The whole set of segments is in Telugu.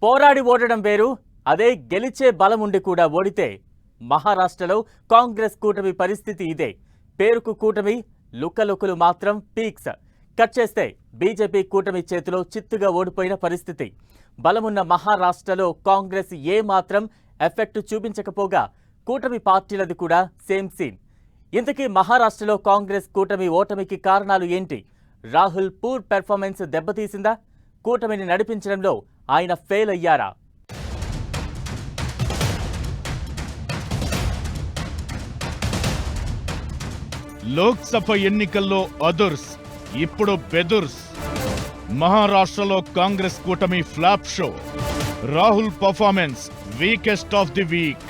పోరాడి ఓడడం వేరు, అదే గెలిచే బలం ఉండి కూడా ఓడితే మహారాష్ట్రలో కాంగ్రెస్ కూటమి పరిస్థితి ఇదే. పేరుకు కూటమి, లుక్కలుక్కలు మాత్రం పీక్స్. కట్ చేస్తే బీజేపీ కూటమి చేతిలో చిత్తుగా ఓడిపోయిన పరిస్థితి. బలమున్న మహారాష్ట్రలో కాంగ్రెస్ ఏ మాత్రం ఎఫెక్ట్ చూపించకపోగా కూటమి పార్టీలది కూడా సేమ్ సీన్. ఇంతకీ మహారాష్ట్రలో కాంగ్రెస్ కూటమి ఓటమికి కారణాలు ఏంటి? రాహుల్ పూర్ పెర్ఫార్మెన్స్ దెబ్బతీసిందా? కూటమిని నడిపించడంలో ఆయన ఫెయిల్ అయ్యారా? లోక్సభ ఎన్నికల్లో అదుర్స్, ఇప్పుడు బెదుర్స్. మహారాష్ట్రలో కాంగ్రెస్ కూటమి flop show. Rahul performance weakest of the week.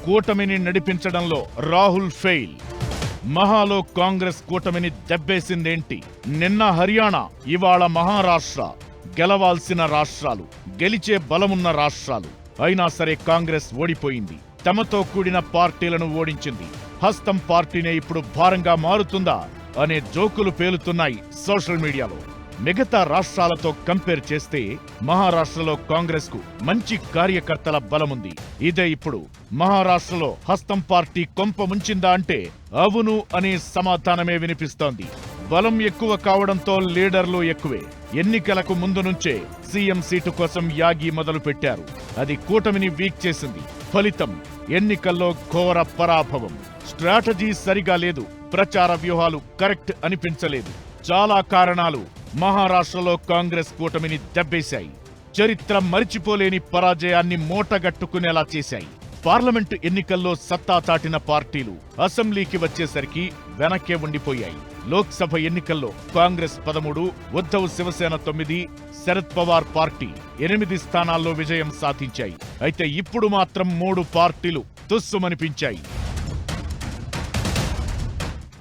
కూటమిని నడిపించడంలో రాహుల్ ఫెయిల్. మహాలో కాంగ్రెస్ కూటమిని దెబ్బేసిందేంటి? నిన్న హర్యానా, ఇవాళ మహారాష్ట్ర. గెలవాల్సిన రాష్ట్రాలు, గెలిచే బలమున్న రాష్ట్రాలు. అయినా సరే కాంగ్రెస్ ఓడిపోయింది. తమతో కూడిన పార్టీలను ఓడించింది. హస్తం పార్టీనే ఇప్పుడు భారంగా మారుతుందా అనే జోకులు పేలుతున్నాయి సోషల్ మీడియాలో. మిగతా రాష్ట్రాలతో కంపేర్ చేస్తే మహారాష్ట్రలో కాంగ్రెస్ కు మంచి కార్యకర్తల బలముంది. ఇదే ఇప్పుడు మహారాష్ట్రలో హస్తం పార్టీ కొంప ముంచిందా అంటే అవును అనే సమాధానమే వినిపిస్తోంది. బలం ఎక్కువ కావడంతో లీడర్లు ఎక్కువే. ఎన్నికలకు ముందు నుంచే సీఎం సీటు కోసం యాగి మొదలు పెట్టారు. అది కూటమిని వీక్ చేసింది. ఫలితం ఎన్నికల్లో ఘోర పరాభవం. స్ట్రాటజీ సరిగా లేదు. ప్రచార వ్యూహాలు కరెక్ట్ అనిపించలేదు. చాలా కారణాలు మహారాష్ట్రలో కాంగ్రెస్ కూటమిని దెబ్బేశాయి. చరిత్ర మరిచిపోలేని పరాజయాన్ని మూటగట్టుకునేలా చేశాయి. పార్లమెంటు ఎన్నికల్లో సత్తా చాటిన పార్టీలు అసెంబ్లీకి వచ్చేసరికి వెనక్కే ఉండిపోయాయి. లోక్సభ ఎన్నికల్లో కాంగ్రెస్ 13, ఉద్ధవ్ శివసేన 9, శరద్ పవార్ పార్టీ 8 స్థానాల్లో విజయం సాధించాయి. అయితే ఇప్పుడు మాత్రం 3 పార్టీలు తుస్సుమనిపించాయి.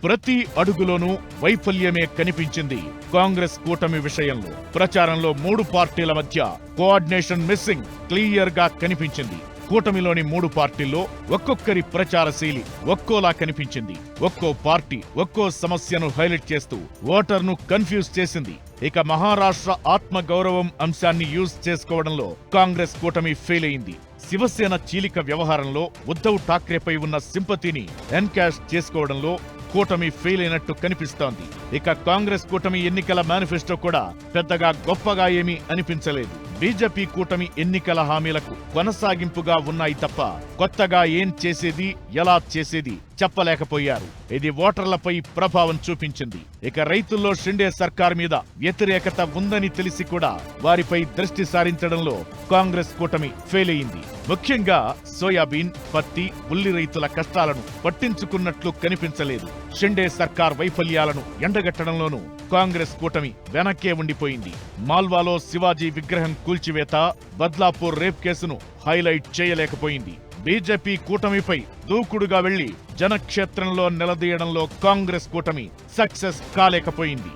ప్రతి అడుగులోనూ వైఫల్యమే కనిపించింది కాంగ్రెస్ కూటమి విషయంలో. ప్రచారంలో 3 పార్టీల మధ్య కోఆర్డినేషన్ మిస్సింగ్ క్లియర్ గా కనిపించింది. కూటమిలోని 3 పార్టీల్లో ఒక్కొక్కరి ప్రచార శైలి ఒక్కోలా కనిపించింది. ఒక్కో పార్టీ ఒక్కో సమస్యను హైలైట్ చేస్తూ ఓటర్ను కన్ఫ్యూజ్ చేసింది. ఇక మహారాష్ట్ర ఆత్మ గౌరవం అంశాన్ని యూజ్ చేసుకోవడంలో కాంగ్రెస్ కూటమి ఫెయిల్ అయింది. శివసేన చీలిక వ్యవహారంలో ఉద్ధవ్ ఠాక్రేపై ఉన్న సింపతిని ఎన్కాష్ చేసుకోవడంలో కూటమి ఫెయిల్ అయినట్టు కనిపిస్తోంది. ఇక కాంగ్రెస్ కూటమి ఎన్నికల మేనిఫెస్టో కూడా పెద్దగా గొప్పగా ఏమీ అనిపించలేదు. బీజేపీ కూటమి ఎన్నికల హామీలకు కొనసాగింపుగా ఉన్నాయి తప్ప కొత్తగా ఏం చేసేది, ఎలా చేసేది చెప్పలేకపోయారు. ఇది ఓటర్లపై ప్రభావం చూపించింది. ఇక రైతుల్లో షిండే సర్కార్ మీద వ్యతిరేకత ఉందని తెలిసి కూడా వారిపై దృష్టి సారించడంలో కాంగ్రెస్ కూటమి ఫెయిల్ అయింది. ముఖ్యంగా సోయాబీన్, పత్తి, ఉల్లి రైతుల కష్టాలను పట్టించుకున్నట్లు కనిపించలేదు. షిండే సర్కార్ వైఫల్యాలను ఎండగట్టడంలోనూ కాంగ్రెస్ కూటమి వెనక్కే ఉండిపోయింది. మాల్వాలో శివాజీ విగ్రహం కూల్చివేత, బద్లాపూర్ రేప్ కేసును హైలైట్ చేయలేకపోయింది. బీజేపీ కూటమిపై దూకుడుగా వెళ్లి జనక్షేత్రంలో నిలదీయడంలో కాంగ్రెస్ కూటమి సక్సెస్ కాలేకపోయింది.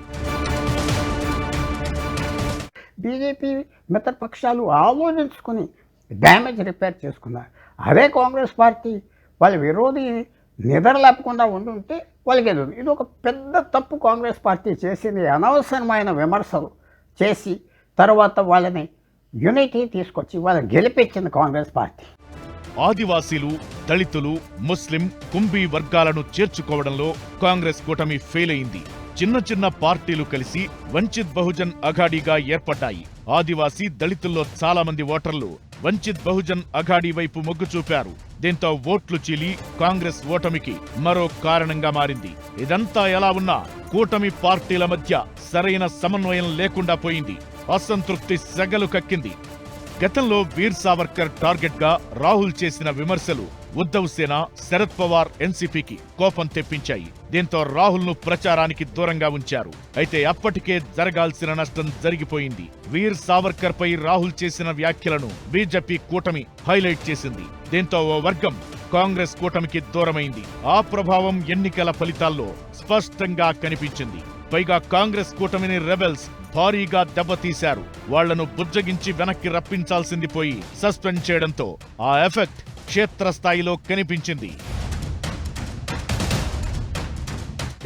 బీజేపీ మిత్రపక్షాలు ఆలోచించుకుని డ్యామేజ్ రిపేర్ చేసుకున్నారు. అదే కాంగ్రెస్ పార్టీ వాళ్ళ విరోధి నిద్రలేపకుండా ఉండుంటే వాళ్ళకి ఎదురు. ఇది ఒక పెద్ద తప్పు కాంగ్రెస్ పార్టీ చేసింది. అనవసరమైన విమర్శలు చేసి తర్వాత వాళ్ళని యూనిటీ తీసుకొచ్చి వాళ్ళని గెలిపించింది కాంగ్రెస్ పార్టీ. ఆదివాసీలు, దళితులు, ముస్లిం, కుంభీ వర్గాలను చేర్చుకోవడంలో కాంగ్రెస్ కూటమి ఫెయిల్ అయింది. చిన్న చిన్న పార్టీలు కలిసి వంచిత్ బహుజన్ అఘాడీగా ఏర్పడ్డాయి. ఆదివాసీ, దళితుల్లో చాలా మంది ఓటర్లు వంచిత్ బహుజన్ అఘాడీ వైపు మొగ్గు చూపారు. దీంతో ఓట్లు చీలి కాంగ్రెస్ ఓటమికి మరో కారణంగా మారింది. ఇదంతా ఎలా ఉన్నా కూటమి పార్టీల మధ్య సరైన సమన్వయం లేకుండా పోయింది. అసంతృప్తి సెగలు కక్కింది. గతంలో వీర్ సావర్కర్ టార్గెట్ గా రాహుల్ చేసిన విమర్శలు ఉద్ధవ్ సేన, శరద్ పవార్ ఎన్సీపీకి కోపం తెప్పించాయి. దీంతో రాహుల్ ను ప్రచారానికి దూరంగా ఉంచారు. అయితే అప్పటికే జరగాల్సిన నష్టం జరిగిపోయింది. వీర్ సావర్కర్ పై రాహుల్ చేసిన వ్యాఖ్యలను బీజేపీ కూటమి హైలైట్ చేసింది. దీంతో ఓ వర్గం కాంగ్రెస్ కూటమికి దూరమైంది. ఆ ప్రభావం ఎన్నికల ఫలితాల్లో స్పష్టంగా కనిపించింది. పైగా కాంగ్రెస్ కూటమిని రెబెల్స్ భారీగా దెబ్బతీశారు. వాళ్లను బుజ్జగించి వెనక్కి రప్పించాల్సింది పోయి సస్పెండ్ చేయడంతో ఆ ఎఫెక్ట్ క్షేత్రస్థాయిలో కనిపించింది.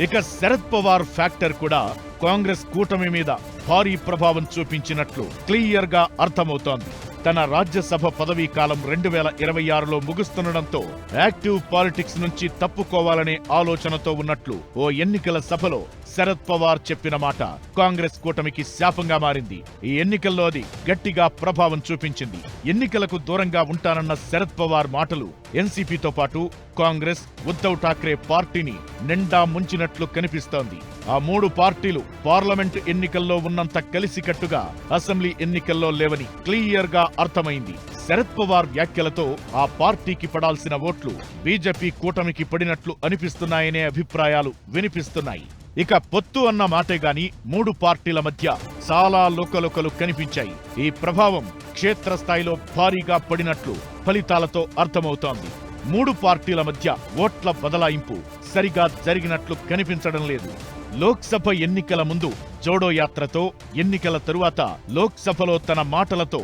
ఇక శరద్ పవార్ ఫ్యాక్టర్ కూడా కాంగ్రెస్ కూటమి మీద భారీ ప్రభావం చూపించినట్లు క్లియర్ గా అర్థమవుతోంది. తన రాజ్యసభ పదవీ కాలం 2026లో ముగుస్తుండటంతో యాక్టివ్ పాలిటిక్స్ నుంచి తప్పుకోవాలనే ఆలోచనతో ఉన్నట్లు ఓ ఎన్నికల సభలో శరద్ పవార్ చెప్పిన మాట కాంగ్రెస్ కూటమికి శాపంగా మారింది. ఈ ఎన్నికల్లో అది గట్టిగా ప్రభావం చూపించింది. ఎన్నికలకు దూరంగా ఉంటానన్న శరద్ పవార్ మాటలు ఎన్సీపీతో పాటు కాంగ్రెస్, ఉద్ధవ్ ఠాక్రే పార్టీని నిండా ముంచినట్లు కనిపిస్తోంది. ఆ మూడు పార్టీలు పార్లమెంటు ఎన్నికల్లో ఉన్నంత కలిసికట్టుగా అసెంబ్లీ ఎన్నికల్లో లేవని క్లియర్ గా అర్థమైంది. శరద్ పవార్ వ్యాఖ్యలతో ఆ పార్టీకి పడాల్సిన ఓట్లు బీజేపీ కూటమికి పడినట్లు అనిపిస్తున్నాయనే అభిప్రాయాలు వినిపిస్తున్నాయి. ఇక పొత్తు అన్న మాటే గాని మూడు పార్టీల మధ్య చాలా లోకలోకలు కనిపించాయి. ఈ ప్రభావం క్షేత్రస్థాయిలో భారీగా పడినట్లు ఫలితాలతో అర్థమవుతోంది. మూడు పార్టీల మధ్య ఓట్ల బదలాయింపు సరిగా జరిగినట్లు కనిపించడం లేదు. లోక్సభ ఎన్నికల ముందు జోడో యాత్రతో, ఎన్నికల తరువాత లోక్సభలో తన మాటలతో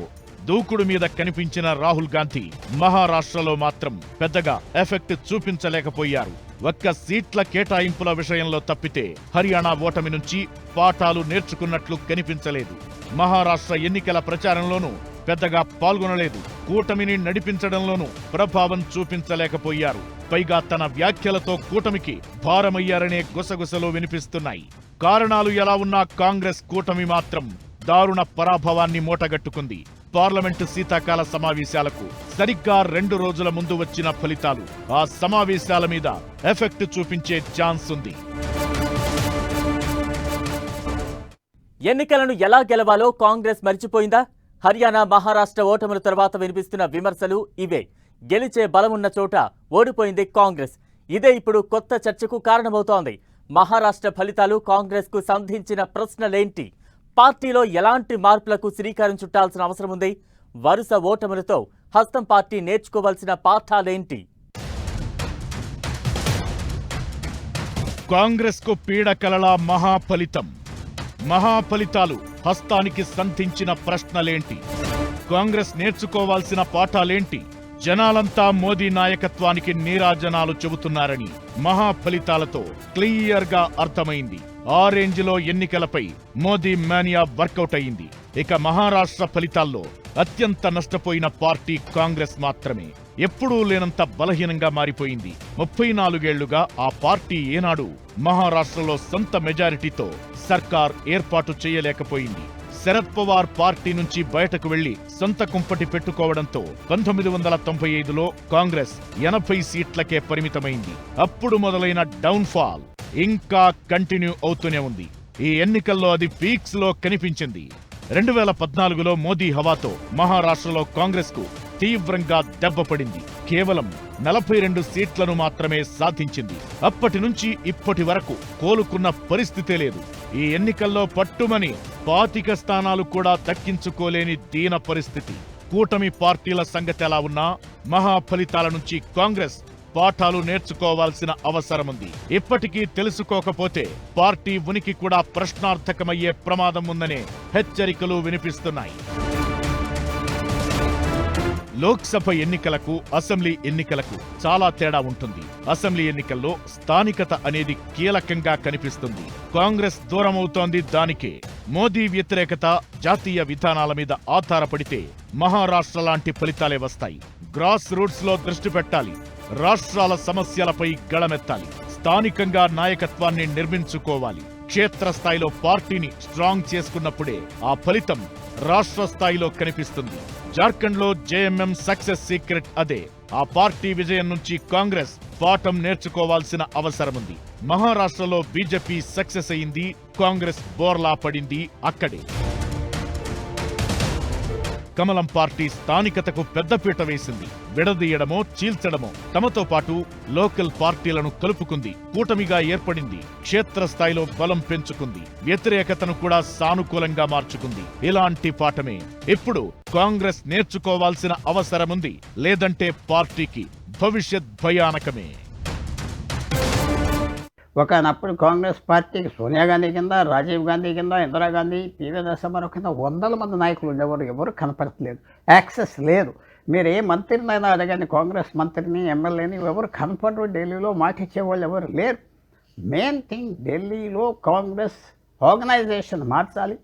దూకుడు మీద కనిపించిన రాహుల్ గాంధీ మహారాష్ట్రలో మాత్రం పెద్దగా ఎఫెక్ట్ చూపించలేకపోయారు. ఒక్క సీట్ల కేటాయింపుల విషయంలో తప్పితే హర్యానా ఓటమి నుంచి పాఠాలు నేర్చుకున్నట్లు కనిపించలేదు. మహారాష్ట్ర ఎన్నికల ప్రచారంలోనూ పెద్దగా పాల్గొనలేదు. కూటమిని నడిపించడంలోనూ ప్రభావం చూపించలేకపోయారు. పైగా తన వ్యాఖ్యలతో కూటమికి భారమయ్యారనే గుసగుసలు వినిపిస్తున్నాయి. కారణాలు ఎలా ఉన్నా కాంగ్రెస్ కూటమి మాత్రం దారుణ పరాభవాన్ని మూటగట్టుకుంది. పార్లమెంటు శీతాకాల సమావేశాలకు సరిగ్గా 2 రోజుల ముందు వచ్చిన ఫలితాలు ఆ సమావేశాల మీద ఎఫెక్ట్ చూపించే ఛాన్స్ ఉంది. ఎన్నికలను ఎలా గెలవాలో కాంగ్రెస్ మర్చిపోయిందా? హర్యానా, మహారాష్ట్ర ఓటముల తర్వాత వినిపిస్తున్న విమర్శలు ఇవే. గెలిచే బలమున్న చోట ఓడిపోయింది కాంగ్రెస్. ఇదే ఇప్పుడు కొత్త చర్చకు కారణమవుతోంది. మహారాష్ట్ర ఫలితాలు కాంగ్రెస్ కు సంధించిన ప్రశ్నలేంటి? పార్టీలో ఎలాంటి మార్పులకు శ్రీకారం చుట్టాల్సిన అవసరం ఉంది? వరుస ఓటములతో హస్తం పార్టీ నేర్చుకోవాల్సిన పాఠాలేంటి? కాంగ్రెస్ కు పీడకలలా మహాఫలితాలు హస్తానికి సంధించిన ప్రశ్నలేంటి? కాంగ్రెస్ నేర్చుకోవాల్సిన పాఠాలేంటి? జనాలంతా మోదీ నాయకత్వానికి నీరాజనాలు చెబుతున్నారని మహాఫలితాలతో క్లియర్ గా అర్థమైంది. ఆ రేంజ్లో ఎన్నికలపై మోదీ మానియా వర్కౌట్ అయింది. ఇక మహారాష్ట్ర ఫలితాల్లో అత్యంత నష్టపోయిన పార్టీ కాంగ్రెస్ మాత్రమే. ఎప్పుడూ లేనంత బలహీనంగా మారిపోయింది. 34 ఏళ్లుగా ఆ పార్టీ ఏనాడు మహారాష్ట్రలో సొంత మెజారిటీతో సర్కార్ ఏర్పాటు చేయలేకపోయింది. శరద్ పవార్ పార్టీ నుంచి బయటకు వెళ్లి సొంత కుంపటి పెట్టుకోవడంతో 1995లో కాంగ్రెస్ 80 సీట్లకే పరిమితమైంది. అప్పుడు మొదలైన డౌన్ ఫాల్ ఇంకా కంటిన్యూ అవుతూనే ఉంది. ఈ ఎన్నికల్లో అది పీక్స్ లో కనిపించింది. 2014లో మోదీ హవాతో మహారాష్ట్రలో కాంగ్రెస్ కు తీవ్రంగా దెబ్బపడింది. కేవలం 42 సీట్లను మాత్రమే సాధించింది. అప్పటి నుంచి ఇప్పటి వరకు కోలుకున్న పరిస్థితే లేదు. ఈ ఎన్నికల్లో పట్టుమని 25 స్థానాలు కూడా దక్కించుకోలేని దీన పరిస్థితి. కూటమి పార్టీల సంగతి ఎలా ఉన్నా మహాఫలితాల నుంచి కాంగ్రెస్ పాఠాలు నేర్చుకోవాల్సిన అవసరముంది. ఇప్పటికీ తెలుసుకోకపోతే పార్టీ ఉనికి కూడా ప్రశ్నార్థకమయ్యే ప్రమాదం ఉందనే హెచ్చరికలు వినిపిస్తున్నాయి. లోక్సభ ఎన్నికలకు, అసెంబ్లీ ఎన్నికలకు చాలా తేడా ఉంటుంది. అసెంబ్లీ ఎన్నికల్లో స్థానికత అనేది కీలకంగా కనిపిస్తుంది. కాంగ్రెస్ దూరమవుతోంది దానికే. మోదీ వ్యతిరేకత, జాతీయ విధానాల మీద ఆధారపడితే మహారాష్ట్ర లాంటి ఫలితాలే వస్తాయి. గ్రాస్ రూట్స్ లో దృష్టి పెట్టాలి. రాష్ట్రాల సమస్యలపై గళమెత్తాలి. స్థానికంగా నాయకత్వాన్ని నిర్మించుకోవాలి. క్షేత్రస్థాయిలో పార్టీని స్ట్రాంగ్ చేసుకున్నప్పుడే ఆ ఫలితం రాష్ట్ర స్థాయిలో కనిపిస్తుంది. జార్ఖండ్ లో జేఎంఎం సక్సెస్ సీక్రెట్ అదే. ఆ పార్టీ విజయం నుంచి కాంగ్రెస్ పాఠం నేర్చుకోవాల్సిన అవసరముంది. మహారాష్ట్రలో బీజేపీ సక్సెస్ అయింది, కాంగ్రెస్ బోర్లా పడింది అక్కడే. కమలం పార్టీ స్థానికతకు పెద్దపీట వేసింది. విడదీయడమో చీల్చడమో తమతో పాటు లోకల్ పార్టీలను కలుపుకుంది. కూటమిగా ఏర్పడింది. క్షేత్రస్థాయిలో బలం పెంచుకుంది. వ్యతిరేకతను కూడా సానుకూలంగా మార్చుకుంది. ఇలాంటి పాఠమే ఇప్పుడు కాంగ్రెస్ నేర్చుకోవాల్సిన అవసరముంది. లేదంటే పార్టీకి భవిష్యత్ భయానకమే. ఒకనప్పుడు కాంగ్రెస్ పార్టీకి సోనియా గాంధీ కింద, రాజీవ్ గాంధీ కింద, ఇందిరాగాంధీ, పివి నరసింహారావు కింద 100 మంది నాయకులు ఉండేవారు. ఎవరు కనపడట్లేదు. యాక్సెస్ లేదు. మీరు ఏ మంత్రినైనా అడగండి, కాంగ్రెస్ మంత్రిని, ఎమ్మెల్యేని, ఎవరు కనపడరు. ఢిల్లీలో మాట ఇచ్చేవాళ్ళు ఎవరు లేరు. మెయిన్ థింగ్ ఢిల్లీలో కాంగ్రెస్ ఆర్గనైజేషన్ మార్చాలి.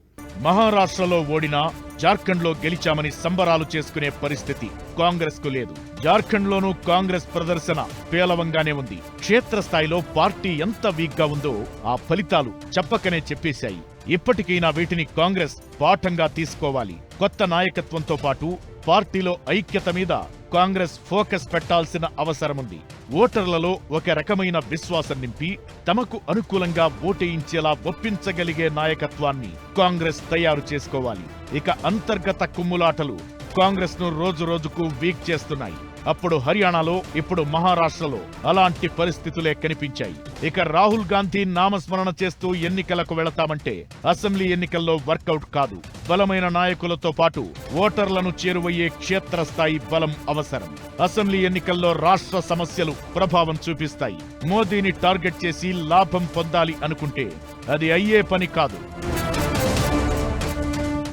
మహారాష్ట్రలో ఓడినా జార్ఖండ్లో గెలిచామని సంబరాలు చేసుకునే పరిస్థితి కాంగ్రెస్ కు లేదు. జార్ఖండ్లోనూ కాంగ్రెస్ ప్రదర్శన పేలవంగానే ఉంది. క్షేత్రస్థాయిలో పార్టీ ఎంత వీక్ గా ఉందో ఆ ఫలితాలు చెప్పకనే చెప్పేశాయి. ఇప్పటికైనా వీటిని కాంగ్రెస్ పాఠంగా తీసుకోవాలి. కొత్త నాయకత్వంతో పాటు పార్టీలో ఐక్యత మీద కాంగ్రెస్ ఫోకస్ పెట్టాల్సిన అవసరముంది. ఓటర్లలో ఒక రకమైన విశ్వాసం నింపి తమకు అనుకూలంగా ఓటేయించేలా ఒప్పించగలిగే నాయకత్వాన్ని కాంగ్రెస్ తయారు చేసుకోవాలి. ఇక అంతర్గత కుమ్ములాటలు కాంగ్రెస్ ను రోజు రోజుకు వీక్ చేస్తున్నాయి. అప్పుడు హర్యానాలో, ఇప్పుడు మహారాష్ట్రలో అలాంటి పరిస్థితులే కనిపించాయి. ఇక రాహుల్ గాంధీ నామస్మరణ చేస్తూ ఎన్నికలకు వెళతామంటే అసెంబ్లీ ఎన్నికల్లో వర్కౌట్ కాదు. బలమైన నాయకులతో పాటు ఓటర్లను చేరువయ్యే క్షేత్రస్థాయి బలం అవసరం. అసెంబ్లీ ఎన్నికల్లో రాష్ట్ర సమస్యలు ప్రభావం చూపిస్తాయి. మోదీని టార్గెట్ చేసి లాభం పొందాలి అనుకుంటే అది అయ్యే పని కాదు.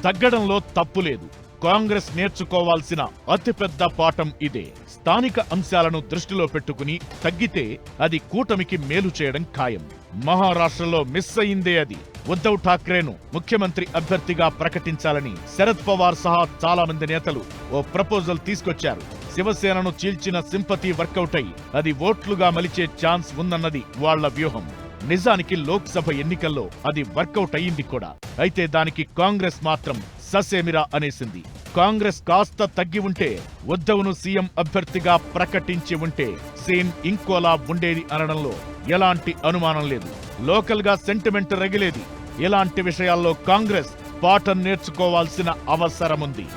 తగ్గడంలో తప్పు లేదు. కాంగ్రెస్ నేర్చుకోవాల్సిన అతిపెద్ద పాఠం ఇదే. స్థానిక అంశాలను దృష్టిలో పెట్టుకుని తగ్గితే అది కూటమికి మేలు చేయడం ఖాయం. మహారాష్ట్రలో మిస్ అయిందే అది. ఉద్ధవ్ ఠాక్రేను ముఖ్యమంత్రి అభ్యర్థిగా ప్రకటించాలని శరద్ పవార్ సహా చాలా మంది నేతలు ఓ ప్రపోజల్ తీసుకొచ్చారు. శివసేనను చీల్చిన సింపతి వర్కౌట్ అయి అది ఓట్లుగా మలిచే ఛాన్స్ ఉందన్నది వాళ్ల వ్యూహం. నిజానికి లోక్సభ ఎన్నికల్లో అది వర్కౌట్ అయ్యింది కూడా. అయితే దానికి కాంగ్రెస్ మాత్రం ససేమిరా అనేసింది. కాంగ్రెస్ కాస్త తగ్గి ఉంటే, ఉద్ధవ్ను సీఎం అభ్యర్థిగా ప్రకటించి ఉంటే సీన్ ఇంకోలా ఉండేది అనడంలో ఎలాంటి అనుమానం లేదు. లోకల్ గా సెంటిమెంట్ రగిలేది. ఇలాంటి విషయాల్లో కాంగ్రెస్ పాఠం నేర్చుకోవాల్సిన అవసరముంది.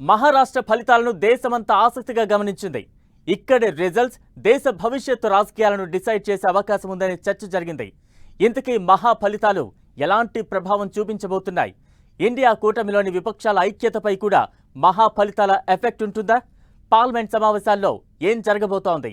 మహారాష్ట్ర ఫలితాలను దేశమంతా ఆసక్తిగా గమనించింది. ఇక్కడి రిజల్ట్స్ దేశ భవిష్యత్తు రాజకీయాలను డిసైడ్ చేసే అవకాశం ఉందనే చర్చ జరిగింది. ఇంతకీ మహా ఫలితాలు ఎలాంటి ప్రభావం చూపించబోతున్నాయి? ఇండియా కూటమిలోని విపక్షాల ఐక్యతపై కూడా మహా ఫలితాల ఎఫెక్ట్ ఉంటుందా? పార్లమెంట్ సమావేశాల్లో ఏం జరగబోతోంది?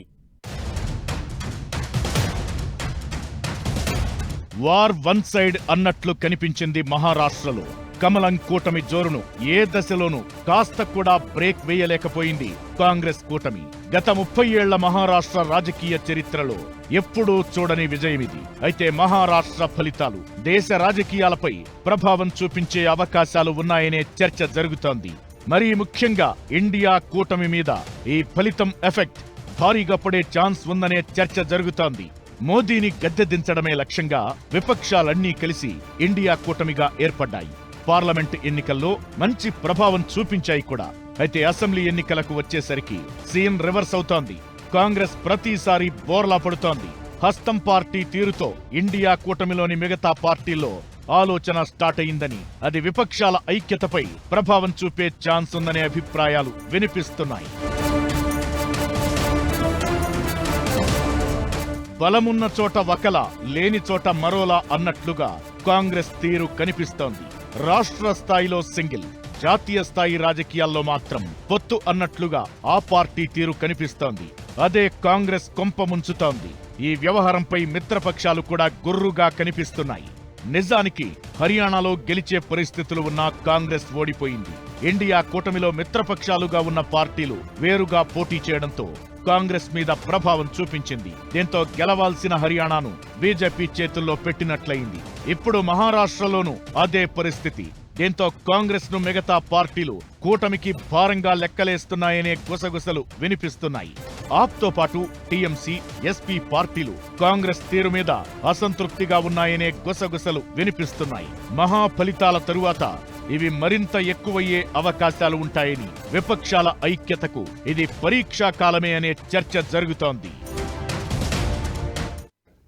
వార్ వన్ సైడ్ అన్నట్లు కనిపించింది మహారాష్ట్రలో. కమలం కూటమి జోరును ఏ దశలోనూ కాస్త కూడా బ్రేక్ వేయలేకపోయింది కాంగ్రెస్ కూటమి. గత 30 ఏళ్ల మహారాష్ట్ర రాజకీయ చరిత్రలో ఎప్పుడూ చూడని విజయమిది. అయితే మహారాష్ట్ర ఫలితాలు దేశ రాజకీయాలపై ప్రభావం చూపించే అవకాశాలు ఉన్నాయనే చర్చ జరుగుతోంది. మరీ ముఖ్యంగా ఇండియా కూటమి మీద ఈ ఫలితం ఎఫెక్ట్ భారీగా పడే ఛాన్స్ ఉందనే చర్చ జరుగుతోంది. మోదీని గద్దె దించడమే లక్ష్యంగా విపక్షాలన్నీ కలిసి ఇండియా కూటమిగా ఏర్పడ్డాయి. పార్లమెంట్ ఎన్నికల్లో మంచి ప్రభావం చూపించాయి కూడా. అయితే అసెంబ్లీ ఎన్నికలకు వచ్చేసరికి సీన్ రివర్స్ అవుతోంది. కాంగ్రెస్ ప్రతిసారి బోర్లా పడుతోంది. హస్తం పార్టీ తీరుతో ఇండియా కూటమిలోని మిగతా పార్టీల్లో ఆలోచన స్టార్ట్ అయిందని, అది విపక్షాల ఐక్యతపై ప్రభావం చూపే ఛాన్స్ ఉందనే అభిప్రాయాలు వినిపిస్తున్నాయి. బలమున్న చోట ఒకలా, లేని చోట మరోలా అన్నట్లుగా కాంగ్రెస్ తీరు కనిపిస్తోంది. రాష్ట్ర స్థాయిలో సింగిల్, జాతీయ స్థాయి రాజకీయాల్లో మాత్రం పొత్తు అన్నట్లుగా ఆ పార్టీ తీరు కనిపిస్తోంది. అదే కాంగ్రెస్ కొంప ముంచుతోంది. ఈ వ్యవహారంపై మిత్రపక్షాలు కూడా గుర్రుగా కనిపిస్తున్నాయి. నిజానికి హర్యానాలో గెలిచే పరిస్థితులు ఉన్న కాంగ్రెస్ ఓడిపోయింది. ఇండియా కూటమిలో మిత్రపక్షాలుగా ఉన్న పార్టీలు వేరుగా పోటీ చేయడంతో కాంగ్రెస్ మీద ప్రభావం చూపించింది. దీంతో గెలవాల్సిన హర్యానాను బీజేపీ చేతుల్లో పెట్టినట్లయింది. ఇప్పుడు మహారాష్ట్రలోనూ అదే పరిస్థితి. దీంతో కాంగ్రెస్ ను మిగతా పార్టీలు కూటమికి భారంగా లెక్కలేస్తున్నాయనే గుసగుసలు వినిపిస్తున్నాయి. ఆప్తో పాటు టీఎంసీ, ఎస్పీ పార్టీలు కాంగ్రెస్ తీరు మీద అసంతృప్తిగా ఉన్నాయనే గుసగుసలు వినిపిస్తున్నాయి. మహా ఫలితాల తరువాత ఇవి మరింత ఎక్కువయ్యే అవకాశాలు ఉంటాయని, విపక్షాల ఐక్యతకు ఇది పరీక్షా కాలమే అనే చర్చ జరుగుతోంది.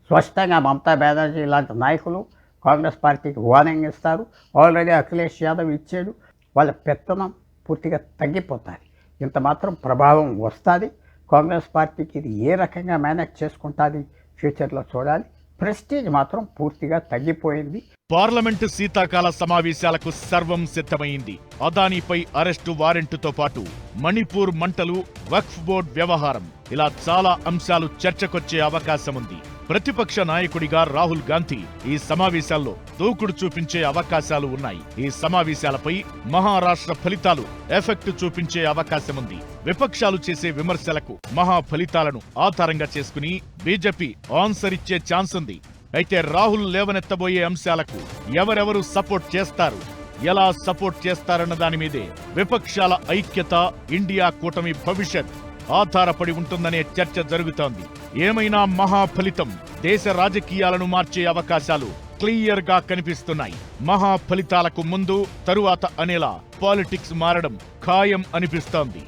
స్పష్టంగా మమతా బెనర్జీ లాంటి నాయకులు కాంగ్రెస్ పార్టీకి వార్నింగ్ ఇస్తారు. ఆల్రెడీ అఖిలేష్ యాదవ్ ఇచ్చాడు. వాళ్ళ పెత్తనం పూర్తిగా తగ్గిపోతుంది. ఇంత మాత్రం ప్రభావం వస్తుంది. కాంగ్రెస్ పార్టీకి ఇది ఏ రకంగా మేనేజ్ చేసుకుంటుంది ఫ్యూచర్లో చూడాలి. ప్రెస్టీజ్ మాత్రం పూర్తిగా తగ్గిపోయింది. పార్లమెంటు శీతాకాల సమావేశాలకు సర్వం సిద్ధమైంది. అదానీపై అరెస్టు వారెంటుతో పాటు మణిపూర్ మంటలు, వక్ఫ్ బోర్డ్ వ్యవహారం, ఇలా చాలా అంశాలు చర్చకొచ్చే అవకాశముంది. ప్రతిపక్ష నాయకుడిగా రాహుల్ గాంధీ ఈ సమావేశాల్లో దూకుడు చూపించే అవకాశాలు ఉన్నాయి. ఈ సమావేశాలపై మహారాష్ట్ర ఫలితాలు ఎఫెక్ట్ చూపించే అవకాశముంది. విపక్షాలు చేసే విమర్శలకు మహా ఫలితాలను ఆధారంగా చేసుకుని బీజేపీ ఆన్సర్ ఇచ్చే ఛాన్స్ ఉంది. అయితే రాహుల్ లేవనెత్తబోయే అంశాలకు ఎవరెవరు సపోర్ట్ చేస్తారు, ఎలా సపోర్ట్ చేస్తారన్న దాని మీదే విపక్షాల ఐక్యత, ఇండియా కూటమి భవిష్యత్ ఆధారపడి ఉంటుందనే చర్చ జరుగుతోంది. ఏమైనా మహా ఫలితం దేశ రాజకీయాలను మార్చే అవకాశాలు క్లియర్ గా కనిపిస్తున్నాయి. మహా ఫలితాలకు ముందు తరువాత అనేలా పాలిటిక్స్ మారడం ఖాయం అనిపిస్తోంది.